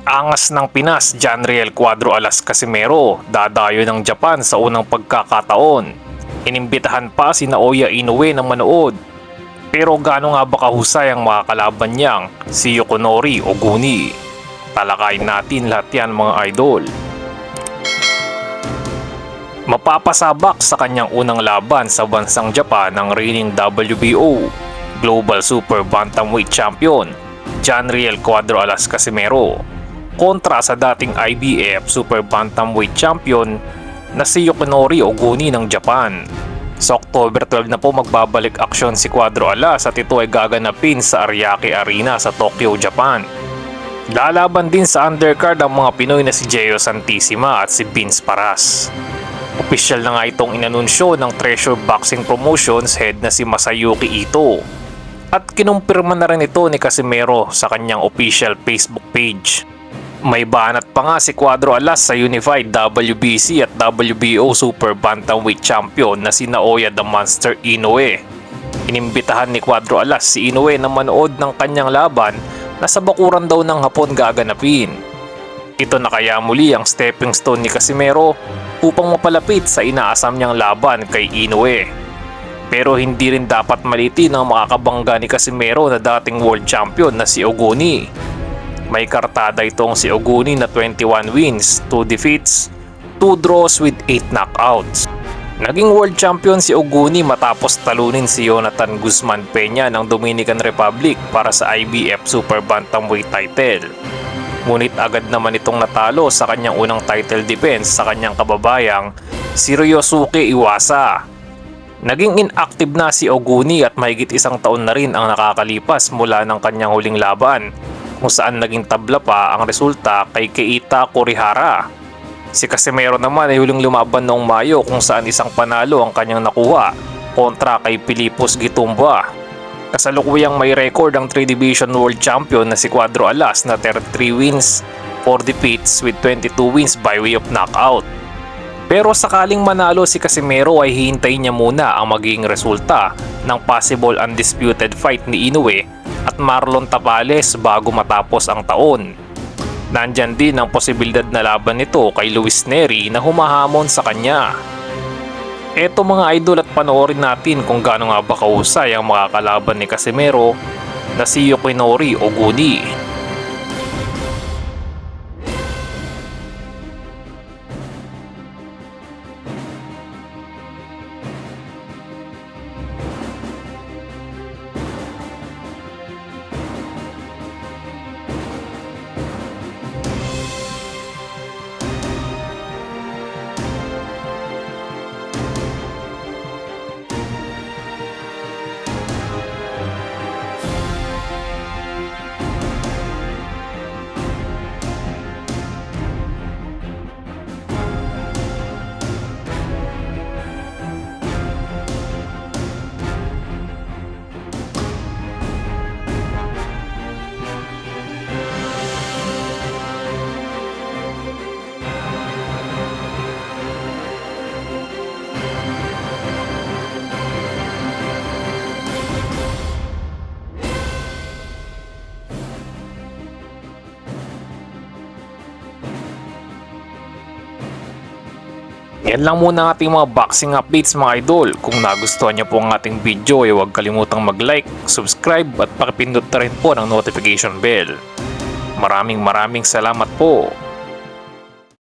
Angas ng Pinas, Janriel Cuadro Alas Casimero, dadayo ng Japan sa unang pagkakataon. Inimbitahan pa si Naoya Inoue na manood. Pero gaano nga ba kahusay ang makakalaban niyang si Yukinori Oguni? Talakayin natin lahat yan mga idol. Mapapasabak sa kanyang unang laban sa bansang Japan ng reigning WBO Global Super Bantamweight Champion Janriel Cuadro Alas Casimero kontra sa dating IBF Super Bantamweight Champion na si Yukinori Oguni ng Japan. Sa October 12 na po magbabalik aksyon si Cuadro Alas at ito ay gaganapin sa Ariake Arena sa Tokyo, Japan. Lalaban din sa undercard ang mga Pinoy na si Gio Santissima at si Vince Paras. Opisyal na nga itong inanunsyo ng Treasure Boxing Promotions head na si Masayuki Ito. At kinumpirma na rin ito ni Casimero sa kanyang official Facebook page. May banat pa nga si Cuadro Alas sa Unified WBC at WBO Super Bantamweight Champion na si Naoya the Monster Inoue. Inimbitahan ni Cuadro Alas si Inoue na manood ng kanyang laban na sa bakuran daw ng Hapon gaganapin. Ito na kaya muli ang stepping stone ni Casimero upang mapalapit sa inaasam niyang laban kay Inoue. Pero hindi rin dapat malitin ang makakabangga ni Casimero na dating world champion na si Oguni. May kartada itong si Oguni na 21 wins, 2 defeats, 2 draws with 8 knockouts. Naging world champion si Oguni matapos talunin si Jonathan Guzman Peña ng Dominican Republic para sa IBF Super Bantamweight title. Ngunit agad naman itong natalo sa kanyang unang title defense sa kanyang kababayang si Ryosuke Iwasa. Naging inactive na si Oguni at mahigit isang taon na rin ang nakakalipas mula ng kanyang huling laban, kung saan naging tabla pa ang resulta kay Keita Kurihara. Si Casimero naman ay huling lumaban noong Mayo kung saan isang panalo ang kanyang nakuha kontra kay Pilipos Gitumba. Kasalukuyang may record ang 3 Division World Champion na si Cuadro Alas na 33 wins, 4 defeats with 22 wins by way of knockout. Pero sakaling manalo si Casimero ay hihintayin niya muna ang magiging resulta ng possible undisputed fight ni Inoue at Marlon Tapales bago matapos ang taon. Nandyan din ang posibilidad na laban nito kay Luis Neri na humahamon sa kanya. Eto mga idol at panoorin natin kung gaano nga ba kahusay ang makakalaban ni Casimero na si Yukinori Oguni. Yan lang muna ang ating mga boxing updates mga idol. Kung nagustuhan niyo po ang ating video ay huwag kalimutang mag-like, subscribe at pakipindot na rin po ng notification bell. Maraming salamat po.